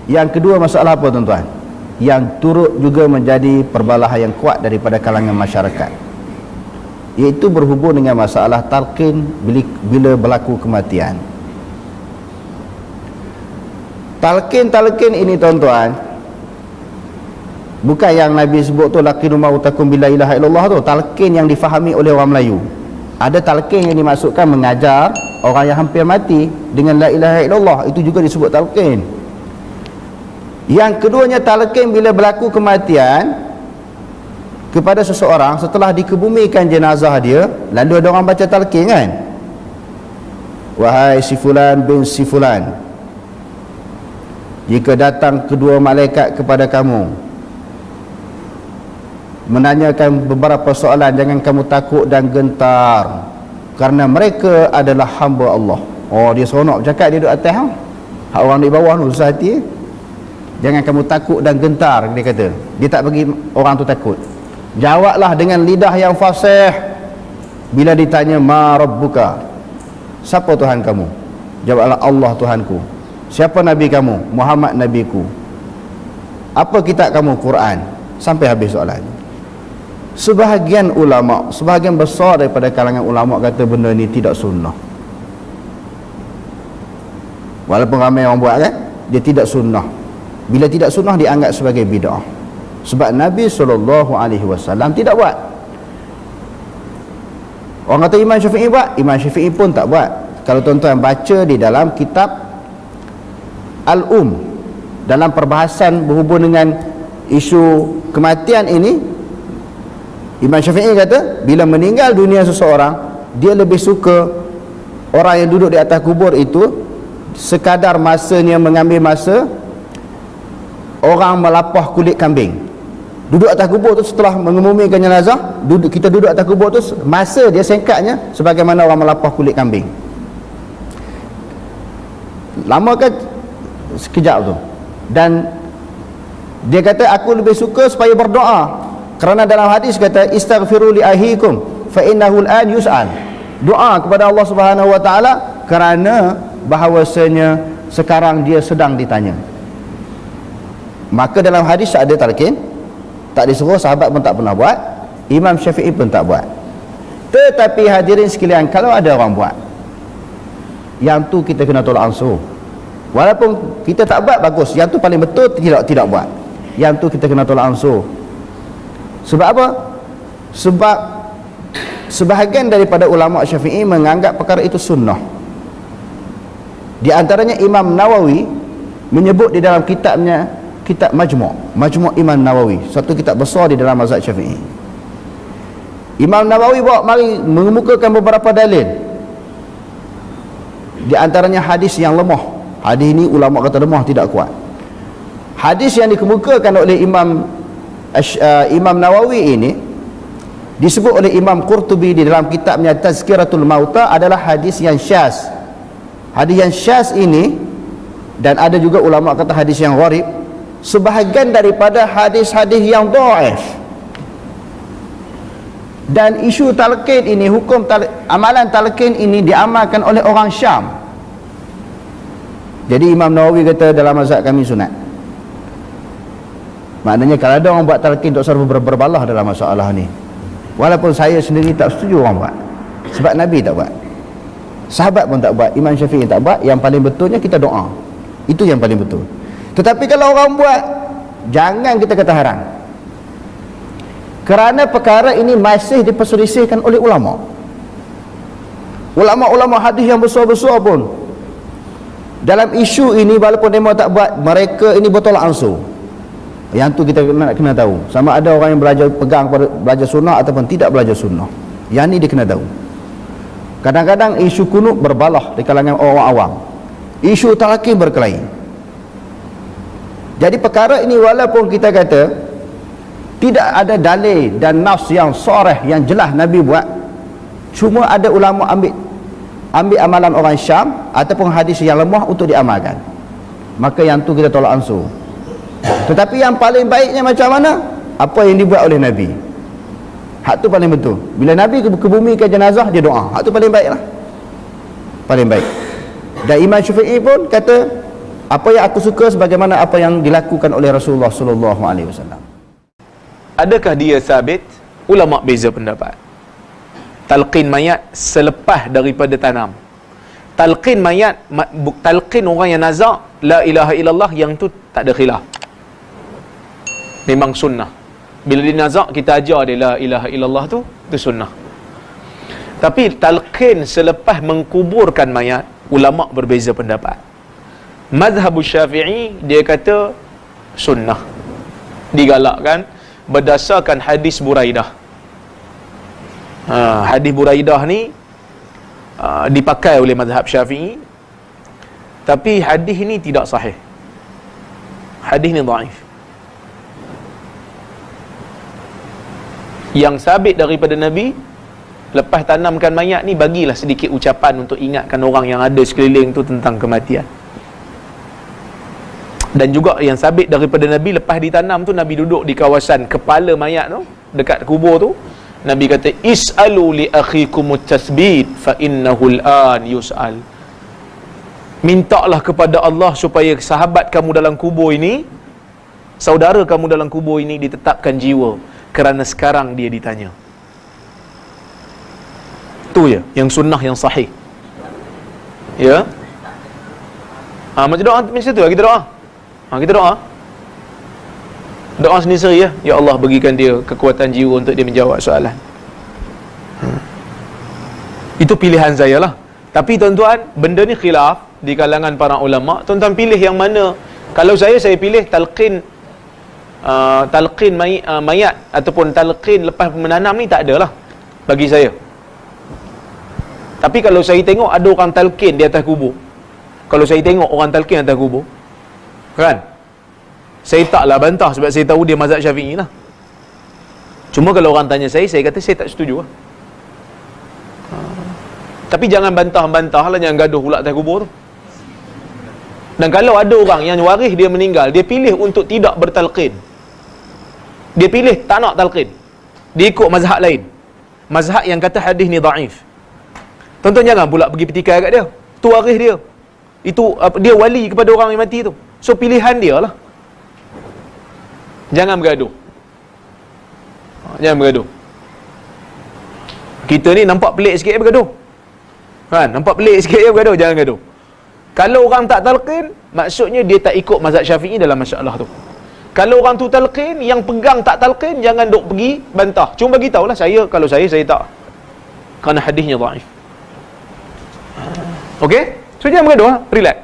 Yang kedua, masalah apa tuan-tuan? Yang turut juga menjadi perbalahan yang kuat daripada kalangan masyarakat, iaitu berhubung dengan masalah talqin bila berlaku kematian. Talqin ini tuan-tuan, bukan yang Nabi sebut tu laqinu mautakum bila ilaha illallah tu, talqin yang difahami oleh orang Melayu. Ada talqin yang dimaksudkan mengajar orang yang hampir mati dengan la ilaha illallah, itu juga disebut talqin. Yang keduanya, talqin bila berlaku kematian kepada seseorang setelah dikebumikan jenazah dia, lalu ada orang baca talqin kan, wahai si fulan bin si fulan, jika datang kedua malaikat kepada kamu menanyakan beberapa soalan, jangan kamu takut dan gentar, kerana mereka adalah hamba Allah. Oh, dia seronok bercakap, dia duduk atas hak orang di bawah tu susah hati. Jangan kamu takut dan gentar, dia kata. Dia tak bagi orang tu takut. Jawablah dengan lidah yang fasih bila ditanya ma rabbuka, siapa Tuhan kamu? Jawablah Allah Tuhanku. Siapa Nabi kamu? Muhammad Nabiku. Apa kitab kamu? Quran. Sampai habis soalan. Sebahagian ulama, sebahagian besar daripada kalangan ulama kata benda ni tidak sunnah. Walaupun ramai orang buat kan, dia tidak sunnah. Bila tidak sunnah dianggap sebagai bid'ah. Sebab Nabi SAW tidak buat. Orang kata Imam Syafi'i buat, Imam Syafi'i pun tak buat. Kalau tuan-tuan baca di dalam kitab Al-Um, dalam perbahasan berhubung dengan isu kematian ini, Imam Syafi'i kata bila meninggal dunia seseorang, dia lebih suka orang yang duduk di atas kubur itu sekadar masanya mengambil masa orang melapah kulit kambing. Duduk atas kubur tu setelah mengebumikan jenazah, kita duduk atas kubur tu, masa dia singkatnya sebagaimana orang melapah kulit kambing. Lama kan? Sekejap tu. Dan dia kata aku lebih suka supaya berdoa, kerana dalam hadis kata istaghfiru li ahikum fa innahu al-an yus'al. Doa kepada Allah Subhanahu wa taala kerana bahawasanya sekarang dia sedang ditanya. Maka dalam hadis ada talqin, tak disuruh, sahabat pun tak pernah buat, Imam Syafi'i pun tak buat. Tetapi hadirin sekalian, kalau ada orang buat, yang tu kita kena tolak ansur. Walaupun kita tak buat, bagus. Yang tu paling betul, tidak buat. Yang tu kita kena tolak ansur. Sebab apa? Sebab sebahagian daripada ulama Syafi'i menganggap perkara itu sunnah. Di antaranya Imam Nawawi menyebut di dalam kitabnya, kitab Majmu' Imam Nawawi, satu kitab besar di dalam mazhab Syafi'i. Imam Nawawi bawa mari mengemukakan beberapa dalil. Di antaranya hadis yang lemah. Hadis ini ulama kata lemah, tidak kuat. Hadis yang dikemukakan oleh Imam Nawawi ini disebut oleh Imam Qurtubi di dalam kitabnya Tazkiratul Mauta adalah hadis yang syaz. Hadis yang syaz ini, dan ada juga ulama kata hadis yang gharib, sebahagian daripada hadis-hadis yang dhaif. Dan isu talqin ini, amalan talqin ini diamalkan oleh orang Syam. Jadi Imam Nawawi kata dalam mazhab kami sunat. Maknanya kalau ada orang buat talqin, tak usah berbalah dalam masalah ni. Walaupun saya sendiri tak setuju orang buat, sebab Nabi tak buat, sahabat pun tak buat, Imam Syafi'i tak buat. Yang paling betulnya kita doa, itu yang paling betul. Tetapi kalau orang buat, jangan kita kata haram, kerana perkara ini masih diperselisihkan oleh ulama. Ulama-ulama hadis yang besar-besar pun dalam isu ini, walaupun mereka tak buat, mereka ini bertolak ansur. Yang tu kita kena tahu, sama ada orang yang belajar sunnah ataupun tidak belajar sunnah. Yang ni dia kena tahu. Kadang-kadang isu kunut berbalah di kalangan orang awam, isu talqin berkelahi. Jadi perkara ini walaupun kita kata tidak ada dalil dan nas yang sharih yang jelas Nabi buat, cuma ada ulama ambil amalan orang Syam ataupun hadis yang lemah untuk diamalkan, maka yang tu kita tolak ansur. Tetapi yang paling baiknya macam mana? Apa yang dibuat oleh Nabi, hak tu paling betul. Bila Nabi kebumikan jenazah, dia doa, hak tu paling baik lah, paling baik. Dan Imam Syafi'i pun kata Apa yang aku suka sebagaimana apa yang dilakukan oleh Rasulullah sallallahu alaihi wasallam. Adakah dia sabit? Ulama beza pendapat. Talqin mayat selepas daripada tanam. Talqin mayat, talqin orang yang nazak la ilaha illallah, yang tu tak ada khilaf. Memang sunnah. Bila dia nazak, kita ajar dia la ilaha illallah tu sunnah. Tapi talqin selepas mengkuburkan mayat, ulama berbeza pendapat. Mazhab Syafi'i dia kata sunnah, digalakkan berdasarkan hadis Buraidah. Hadis Buraidah ni dipakai oleh mazhab Syafi'i, tapi hadis ni tidak sahih. Hadis ni dhaif. Yang sabit daripada Nabi, lepas tanamkan mayat ni, bagilah sedikit ucapan untuk ingatkan orang yang ada sekeliling tu tentang kematian. Dan juga yang sabit daripada Nabi, lepas ditanam tu Nabi duduk di kawasan kepala mayat tu, dekat kubur tu, Nabi kata is'alu li akhikumut tasbit fa innahu al-an yus'al. Mintalah kepada Allah supaya sahabat kamu dalam kubur ini, saudara kamu dalam kubur ini ditetapkan jiwa, kerana sekarang dia ditanya. Tu je yang sunnah, yang sahih. Ya. Macam doa macam tu lah, kita doa. Kita doa. Doa sendiri-sendiri ya. Ya Allah, berikan dia kekuatan jiwa untuk dia menjawab soalan. Itu pilihan saya lah. Tapi tuan-tuan, benda ni khilaf di kalangan para ulama. Tuan-tuan pilih yang mana. Kalau saya pilih talqin mayat ataupun talqin lepas menanam ni tak ada lah bagi saya. Tapi kalau saya tengok ada orang talqin di atas kubur, kalau saya tengok orang talqin atas kubur, kan, saya taklah bantah sebab saya tahu dia mazhab Syafi'i lah. Cuma kalau orang tanya saya kata saya tak setuju lah. Tapi jangan bantah-bantah lah, jangan gaduh pula atas kubur tu. Dan kalau ada orang yang waris dia meninggal, dia pilih untuk tidak bertalqin, dia pilih tak nak talqin, dia ikut mazhab lain, mazhab yang kata hadis ni dhaif, tuan-tuan jangan pula pergi petikai kat dia. Tu waris dia, itu dia wali kepada orang yang mati tu, so pilihan dia lah. Jangan bergaduh. Jangan bergaduh. Kita ni nampak pelik sikit bergaduh, kan? Nampak pelik sikit je bergaduh, jangan gaduh. Kalau orang tak talqin, maksudnya dia tak ikut mazhab Syafi'i dalam masalah tu. Kalau orang tu talqin, yang pegang tak talqin, jangan duk pergi bantah. Cuma bagi tahulah kalau saya tak. Kerana hadisnya dhaif. Okey? So jangan bergaduh, relax.